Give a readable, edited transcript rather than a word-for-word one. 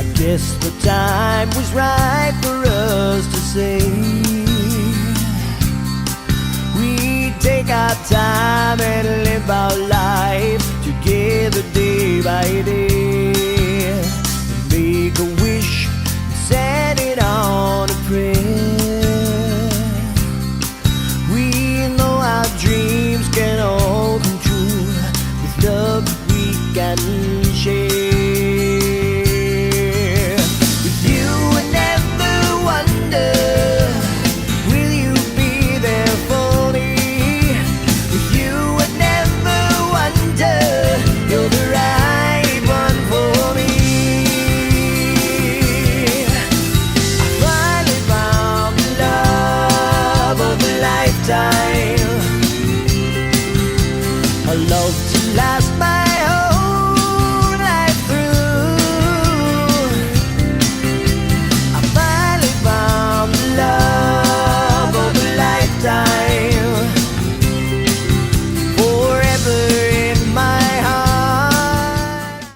I guess the time was right for us to say we take our time and live our life together day by day, and make a wish and set it on a prayer. We know our dreams can all come true with love that we can share. With you I never wonder, will you be there for me? With you I never wonder, you're the right one for me. I finally found the love of a lifetime, a love to last